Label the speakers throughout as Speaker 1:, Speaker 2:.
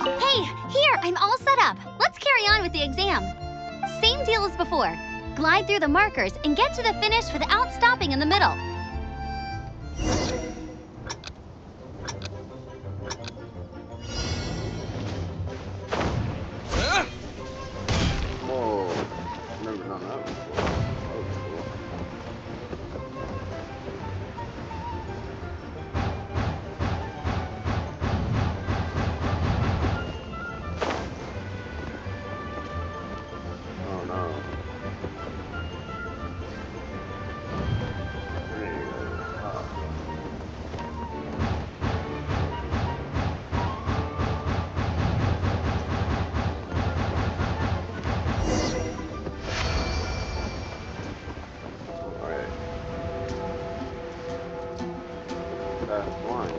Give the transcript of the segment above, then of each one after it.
Speaker 1: Hey, here, I'm all set up. Let's carry on with the exam. Same deal as before. Glide through the markers and get to the finish without stopping in the middle.
Speaker 2: Whoa, never done that before. That was cool. Oh no. Alright. That's one.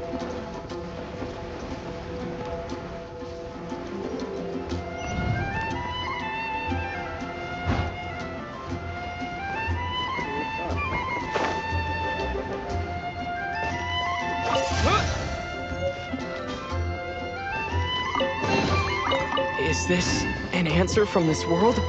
Speaker 3: Is this an answer from this world?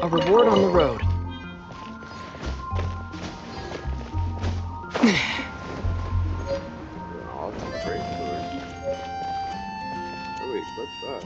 Speaker 3: A reward on the road.
Speaker 2: Awesome great sword. Oh wait, what's that?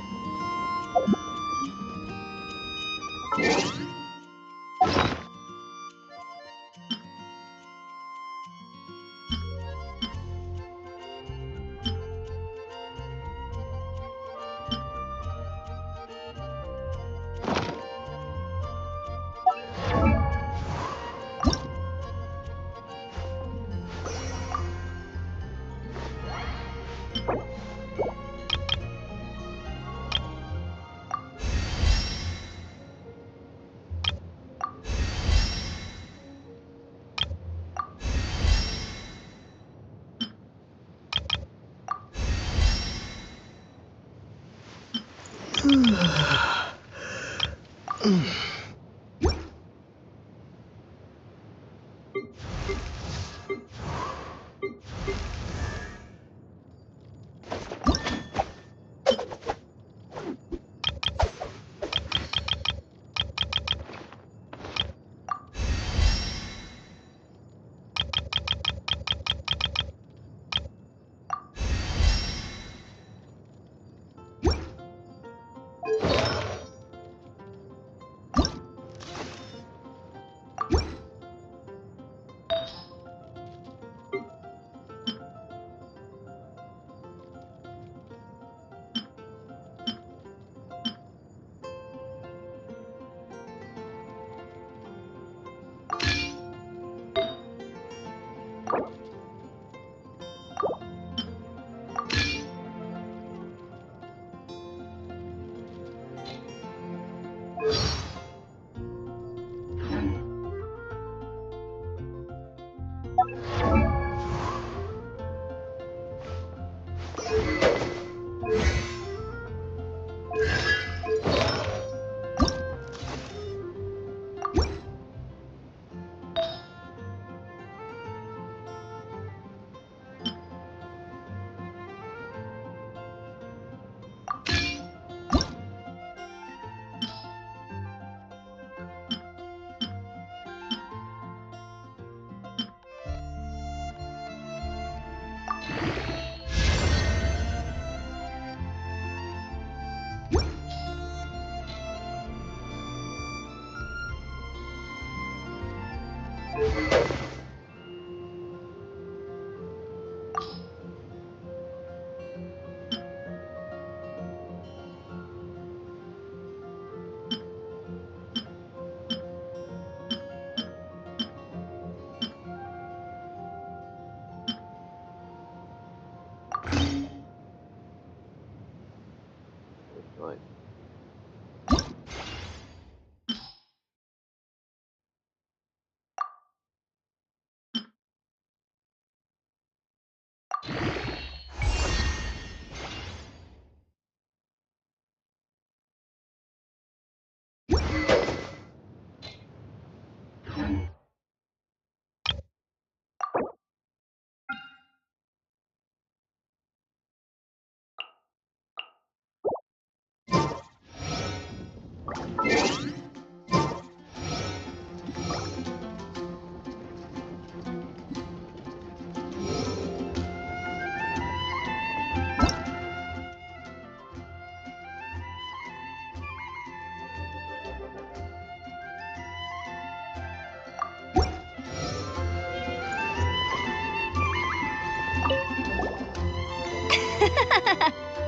Speaker 2: Right.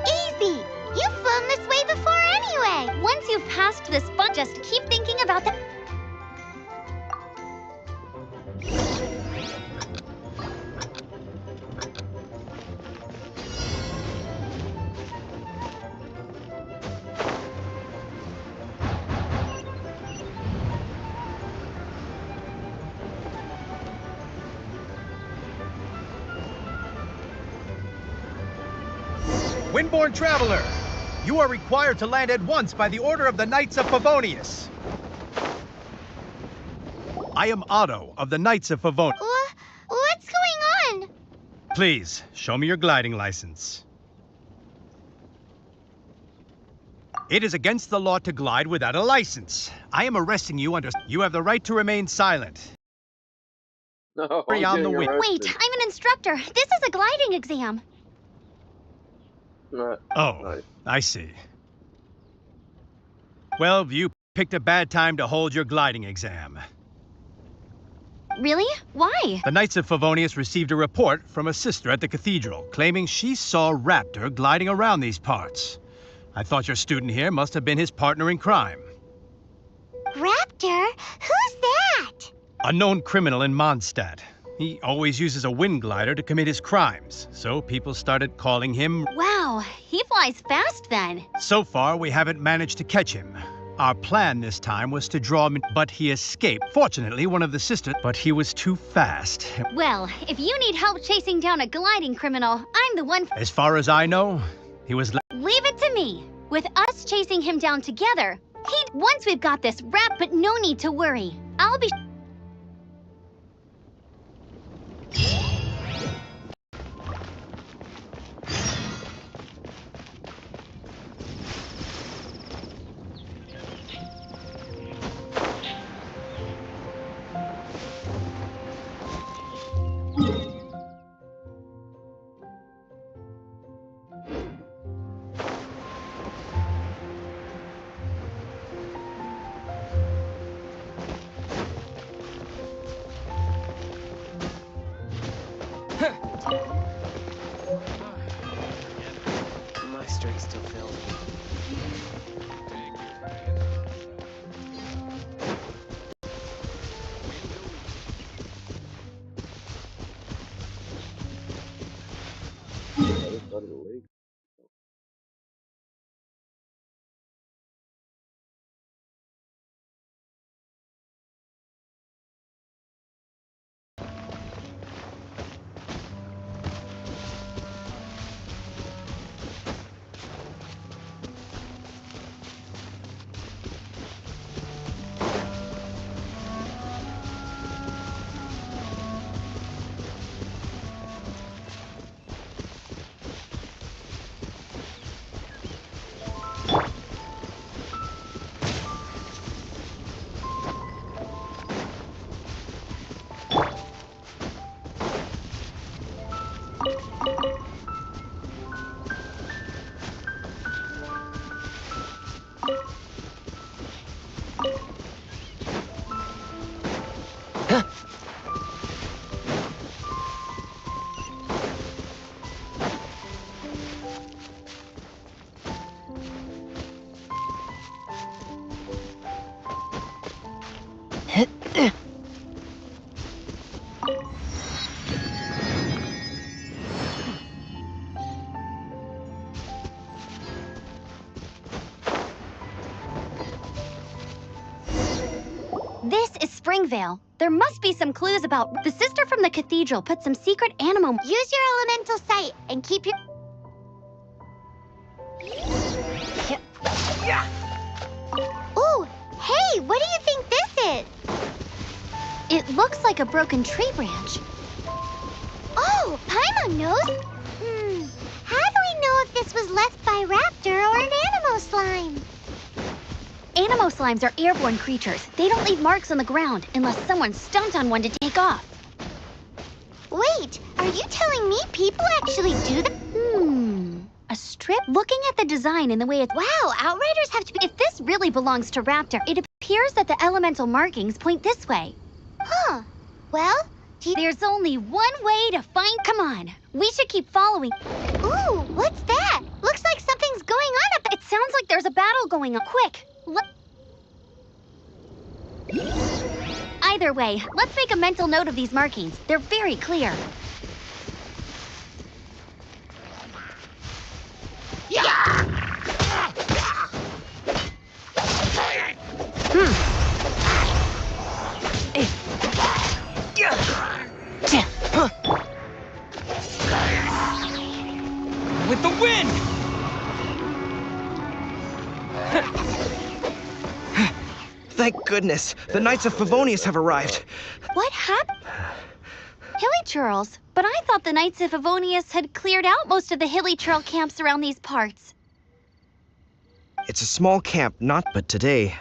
Speaker 1: Easy! You've flown this way before anyway! Once you've passed this fun, just keep thinking about the...
Speaker 4: Windborne Traveler, you are required to land at once by the order of the Knights of Favonius. I am Otto of the Knights of Favonius.
Speaker 1: What's going on?
Speaker 4: Please, show me your gliding license. It is against the law to glide without a license. I am arresting you under... You have the right to remain silent.
Speaker 2: No,
Speaker 4: Hurry
Speaker 2: I'm
Speaker 4: on the
Speaker 2: getting
Speaker 4: wing.
Speaker 1: Wait,
Speaker 2: arrested.
Speaker 1: I'm an instructor. This is a gliding exam.
Speaker 2: Not
Speaker 4: Oh,
Speaker 2: nice.
Speaker 4: I see. Well, you picked a bad time to hold your gliding exam.
Speaker 1: Really? Why?
Speaker 4: The Knights of Favonius received a report from a sister at the cathedral claiming she saw Raptor gliding around these parts. I thought your student here must have been his partner in crime.
Speaker 1: Raptor? Who's that?
Speaker 4: A known criminal in Mondstadt. He always uses a wind glider to commit his crimes, so people started calling him...
Speaker 1: Wow, he flies fast then.
Speaker 4: So far, we haven't managed to catch him. Our plan this time was to draw him, but he escaped. Fortunately, one of the sisters, but he was too fast.
Speaker 1: Well, if you need help chasing down a gliding criminal, I'm the one.
Speaker 4: As far as I know, he was...
Speaker 1: Leave it to me. With us chasing him down together, once we've got this wrapped, but no need to worry. I'll be...
Speaker 3: My strike's still filled.
Speaker 2: I just got it away.
Speaker 1: This is Springvale. There must be some clues about... The sister from the cathedral put some secret animal... Use your elemental sight and keep your... Ooh, hey, what do you think this is? It looks like a broken tree branch. Oh, Paimon knows. How do we know if this was left by Raptor or an Animo slime? Animo slimes are airborne creatures. They don't leave marks on the ground unless someone stomped on one to take off. Wait, are you telling me people actually do that? A strip? Looking at the design and the way it's... Wow, Outriders have to be... If this really belongs to Raptor, it appears that the elemental markings point this way. Huh. Well, there's only one way to find... Come on, we should keep following. Ooh, what's that? Looks like something's going on up... It sounds like there's a battle going on. Quick, Either way, let's make a mental note of these markings. They're very clear.
Speaker 3: With the wind!
Speaker 5: Thank goodness, the Knights of Favonius have arrived.
Speaker 1: What happened? Hilly Churls, but I thought the Knights of Favonius had cleared out most of the Hilly Churl camps around these parts.
Speaker 5: It's a small camp, but today...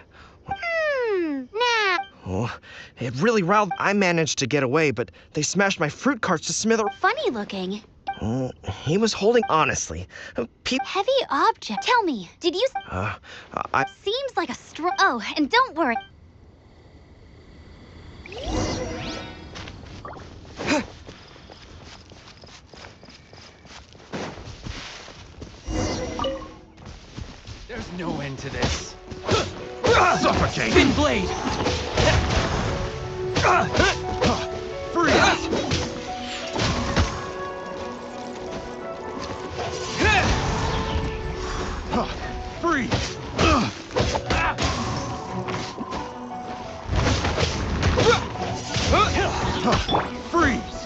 Speaker 1: Nah.
Speaker 5: Oh, it really riled... I managed to get away, but they smashed my fruit carts to smither...
Speaker 1: Funny looking.
Speaker 5: Oh, he was holding... Honestly,
Speaker 1: Heavy object. Tell me, did you... Seems like a Oh, and don't worry.
Speaker 3: There's no end to this.
Speaker 4: Suffocate!
Speaker 3: Thin blade!
Speaker 4: Freeze! Freeze! Freeze!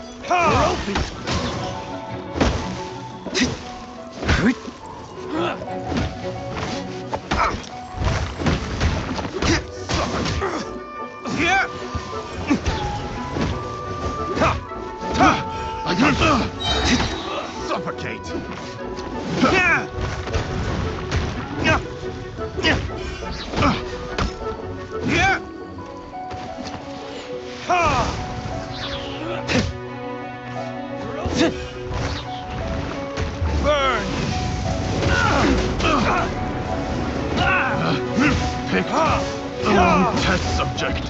Speaker 4: Suffocate! Burn! Pick the wrong test subject.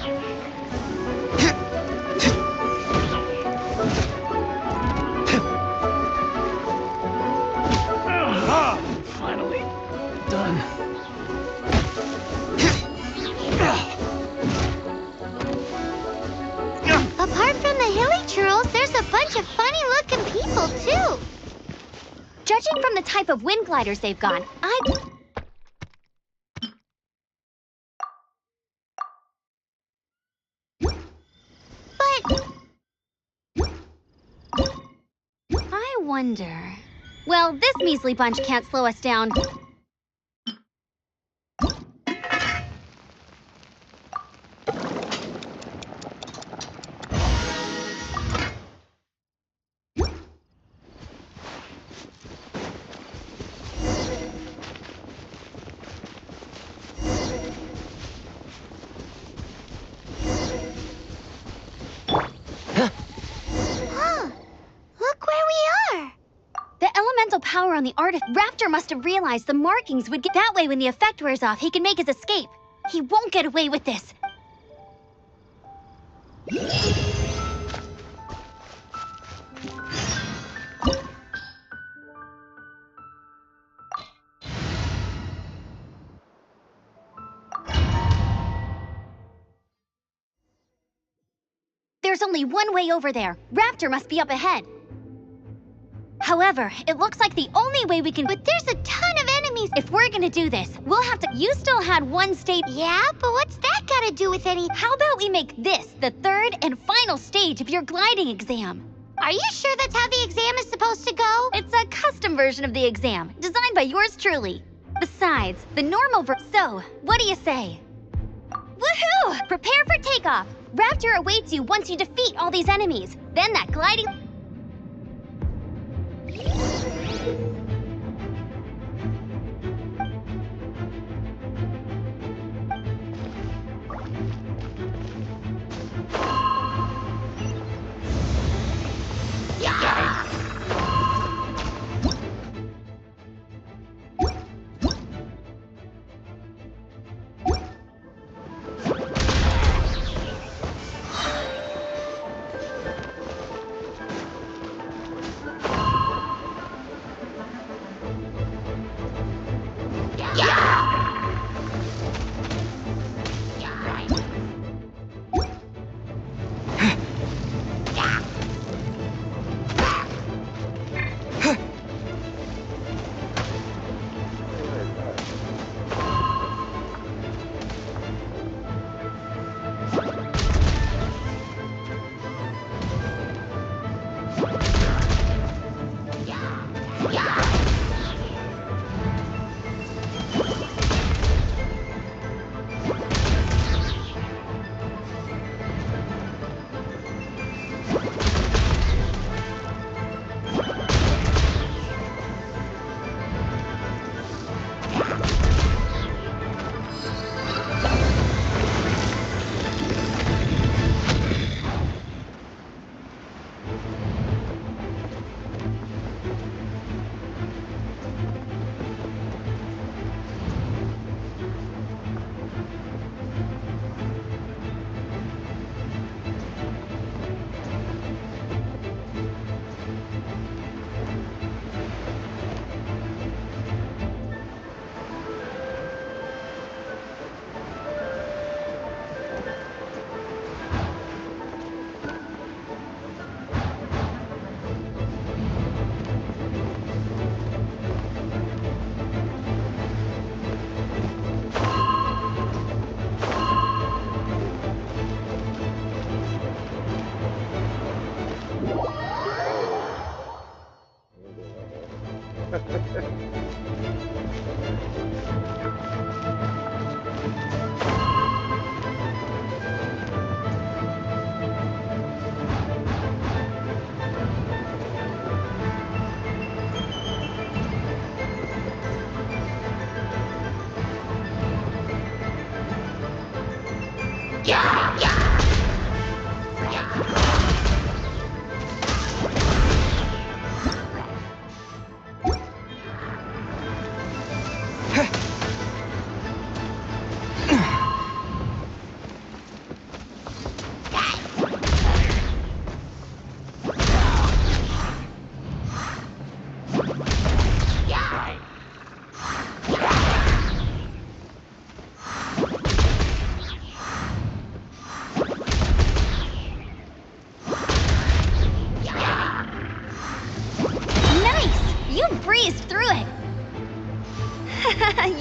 Speaker 3: Finally done.
Speaker 1: Apart from the Hilly Churls, there's a bunch of funny-looking people, too. Judging from the type of wind gliders they've got, I wonder... Well, this measly bunch can't slow us down. Look where we are! The elemental power on the artifact. Raptor must have realized the markings would get that way. When the effect wears off, he can make his escape. He won't get away with this. There's only one way over there. Raptor must be up ahead. However, it looks like the only way we can— But there's a ton of enemies! If we're gonna do this, we'll have to— You still had one stage— Yeah, but what's that gotta do with any— How about we make this the third and final stage of your gliding exam? Are you sure that's how the exam is supposed to go? It's a custom version of the exam, designed by yours truly. Besides, the normal So, what do you say? Woohoo! Prepare for takeoff! Raptor awaits you once you defeat all these enemies. Then that gliding—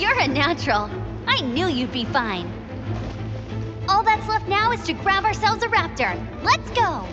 Speaker 1: You're a natural. I knew you'd be fine. All that's left now is to grab ourselves a raptor. Let's go!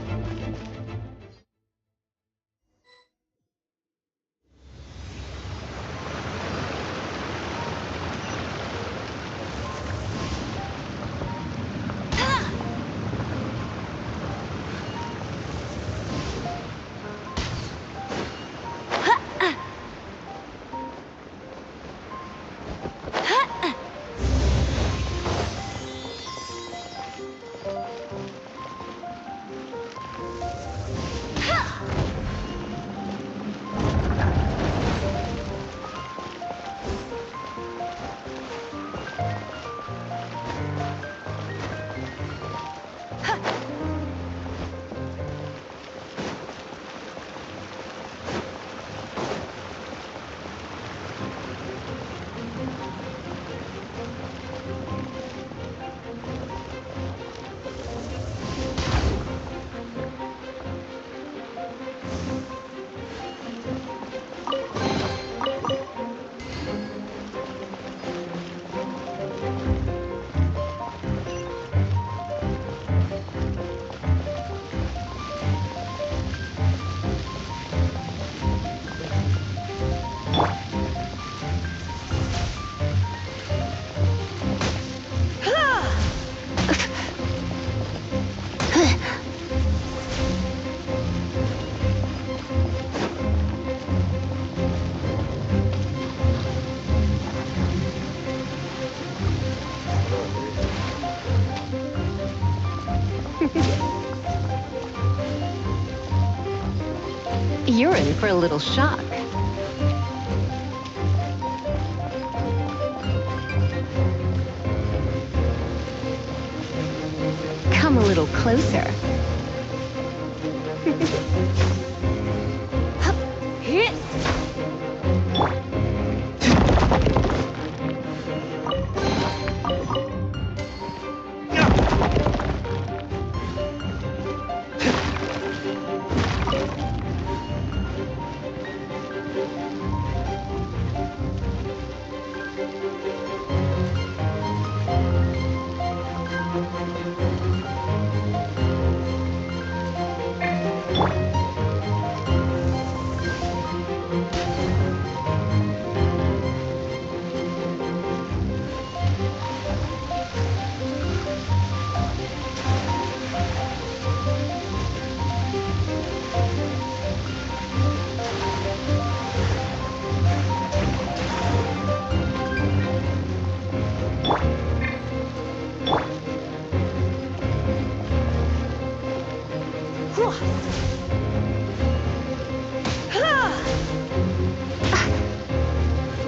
Speaker 6: You're in for a little shock. Come a little closer.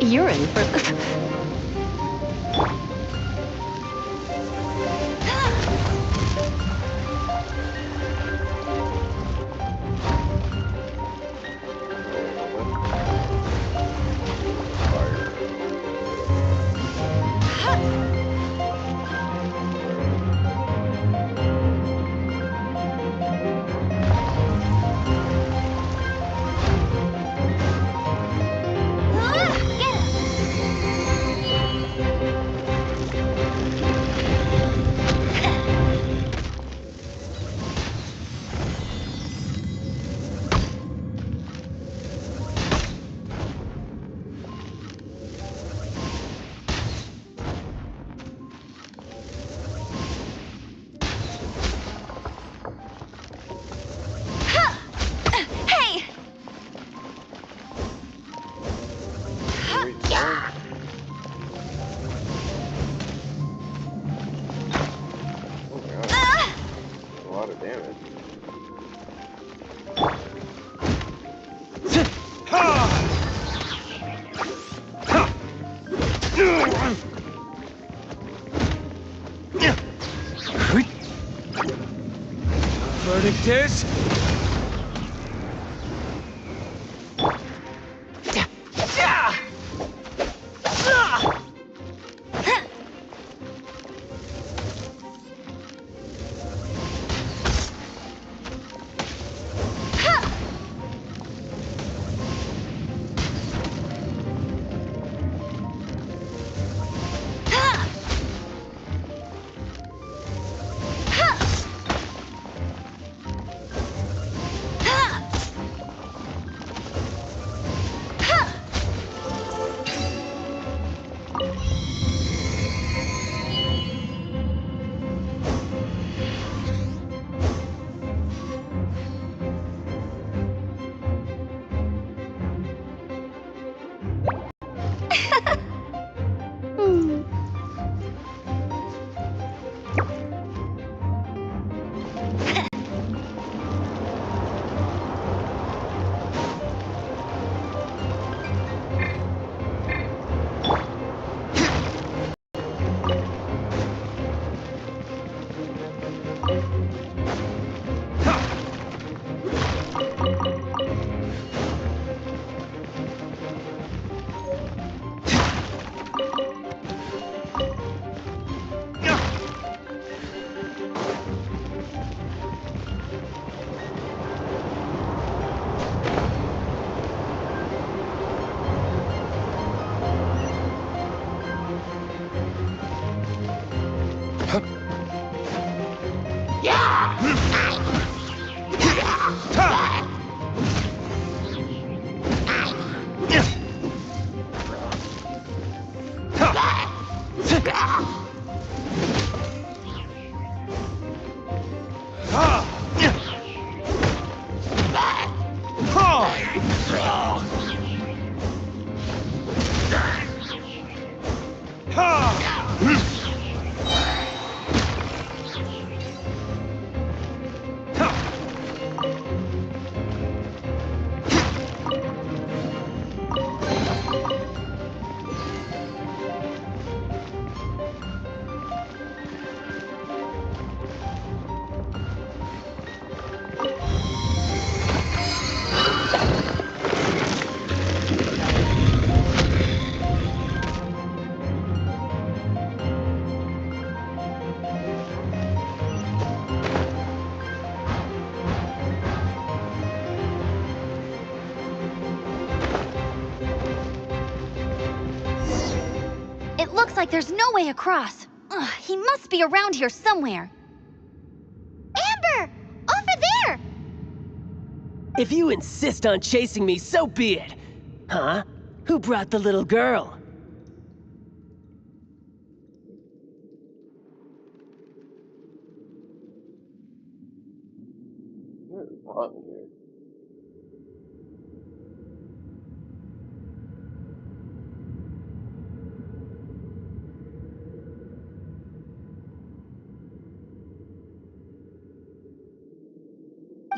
Speaker 6: You're in for... Hey!
Speaker 2: A lot of damage.
Speaker 3: Verdict is...
Speaker 1: looks like there's no way across. Ugh, he must be around here somewhere. Amber! Over there!
Speaker 7: If you insist on chasing me, so be it. Huh? Who brought the little girl?
Speaker 2: What is hot in here?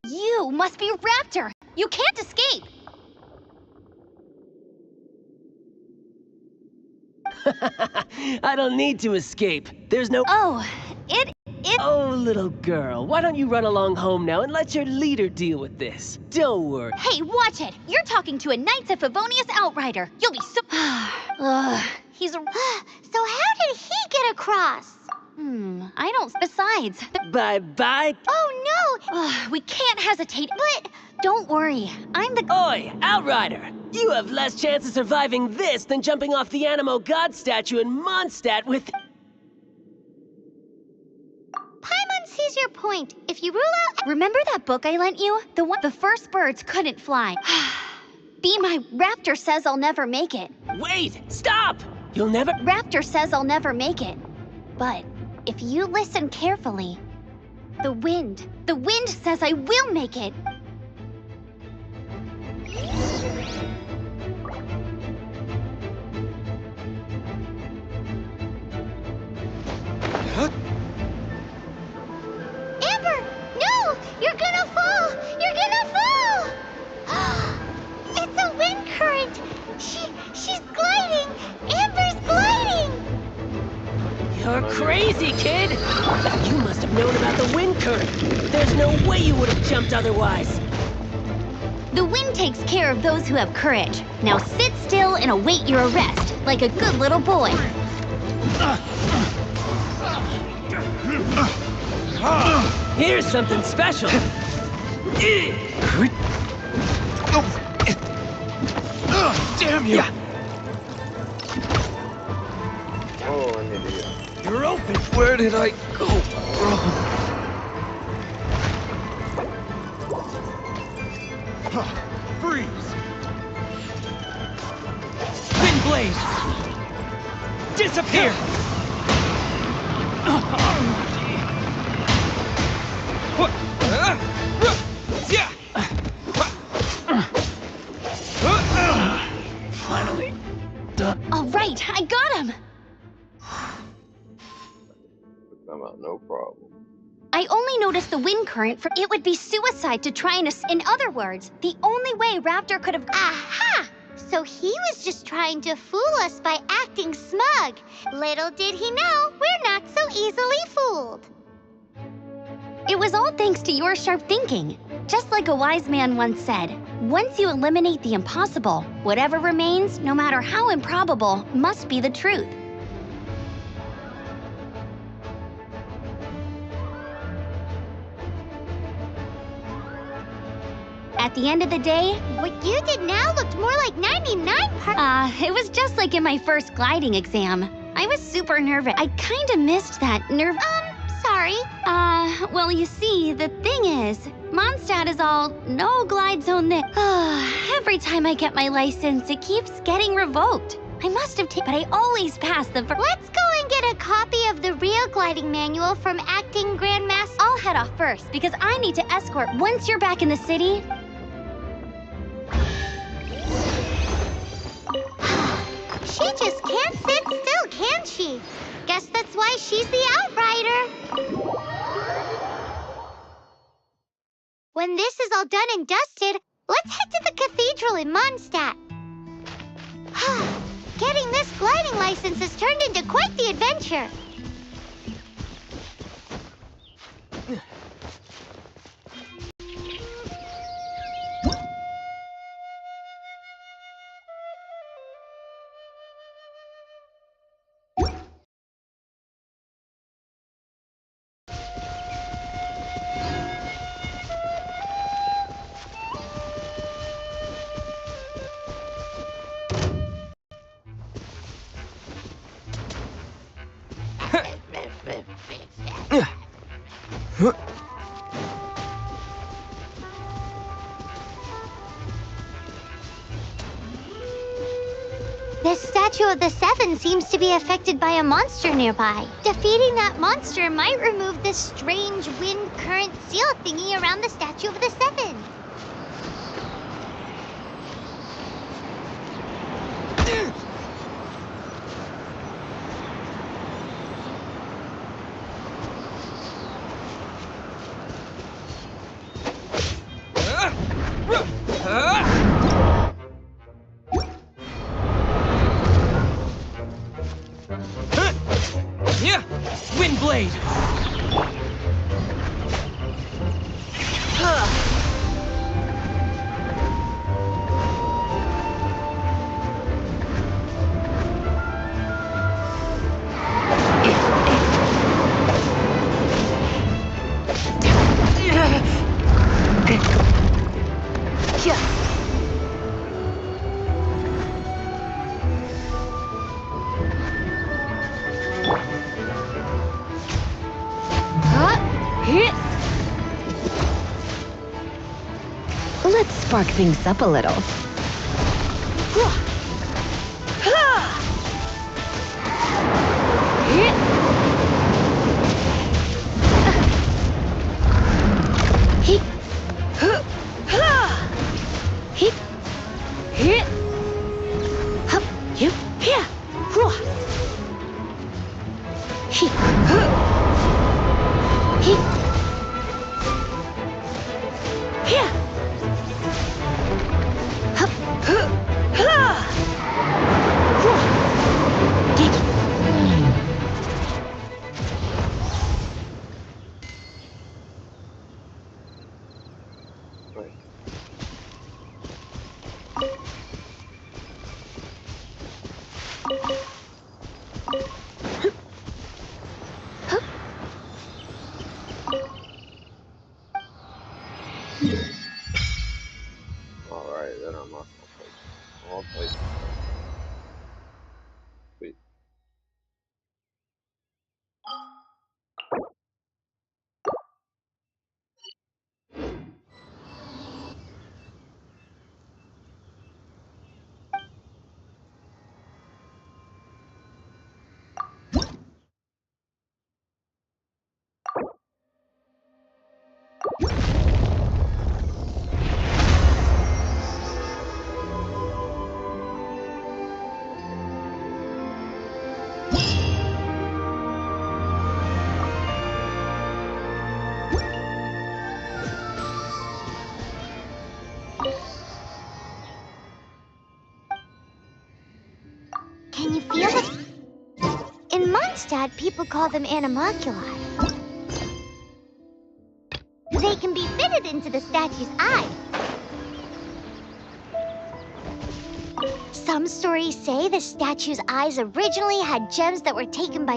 Speaker 1: You must be Raptor! You can't escape!
Speaker 7: I don't need to escape. There's no...
Speaker 1: Oh, it...
Speaker 7: Oh, little girl, why don't you run along home now and let your leader deal with this? Don't worry.
Speaker 1: Hey, watch it! You're talking to a Knights of Favonius outrider. You'll be so... Ugh, he's a... So how did he get across? I don't... Besides...
Speaker 7: Bye-bye.
Speaker 1: Oh, no! We can't hesitate, but... Don't worry, I'm the...
Speaker 7: Oi, outrider! You have less chance of surviving this than jumping off the Animo God statue in Mondstadt with...
Speaker 1: Paimon sees your point. If you rule out... Remember that book I lent you? The one... The first birds couldn't fly. Be my... Raptor says I'll never make it.
Speaker 7: Wait! Stop! You'll never...
Speaker 1: Raptor says I'll never make it. But if you listen carefully, the wind says I will make it. Amber, no! You're gonna fall! You're gonna fall! It's a wind current! She's gliding! Amber's gliding!
Speaker 7: You're crazy, kid! You must have known about the wind current. There's no way you would have jumped otherwise.
Speaker 1: The wind takes care of those who have courage. Now sit still and await your arrest, like a good little boy.
Speaker 7: Here's something special.
Speaker 4: Damn you!
Speaker 2: Oh, I need to get...
Speaker 4: You're open. Where did I go wrong? Freeze! Wind blaze! Disappear! Finally done.
Speaker 1: All right, I got him!
Speaker 2: Come out, no problem.
Speaker 1: I only noticed the wind current for it would be suicide to try and... In other words, the only way Raptor could have... Aha! So he was just trying to fool us by acting smug. Little did he know, we're not so easily fooled. It was all thanks to your sharp thinking. Just like a wise man once said, once you eliminate the impossible, whatever remains, no matter how improbable, must be the truth. At the end of the day, what you did now looked more like 99%. It was just like in my first gliding exam. I was super nervous. I kinda missed that sorry. Well, you see, the thing is, Mondstadt is all no glide zone there. Every time I get my license, it keeps getting revoked. I must have taken, but I always pass the... Let's go and get a copy of the real gliding manual from Acting Grandmaster. I'll head off first, because I need to escort. Once you're back in the city... She just can't sit still, can she? Guess that's why she's the outrider. When this is all done and dusted, let's head to the cathedral in Mondstadt. Getting this gliding license has turned into quite the adventure. This statue of the Seven seems to be affected by a monster nearby. Defeating that monster might remove this strange wind current seal thingy around the statue of the Seven.
Speaker 7: Yeah! Wind blade!
Speaker 6: Let's spark things up a little.
Speaker 2: Right. Alright, then I'm off my place. All places. Sweet.
Speaker 1: Can you feel it? In Mondstadt, people call them animalculi. They can be fitted into the statue's eye. Some stories say the statue's eyes originally had gems that were taken by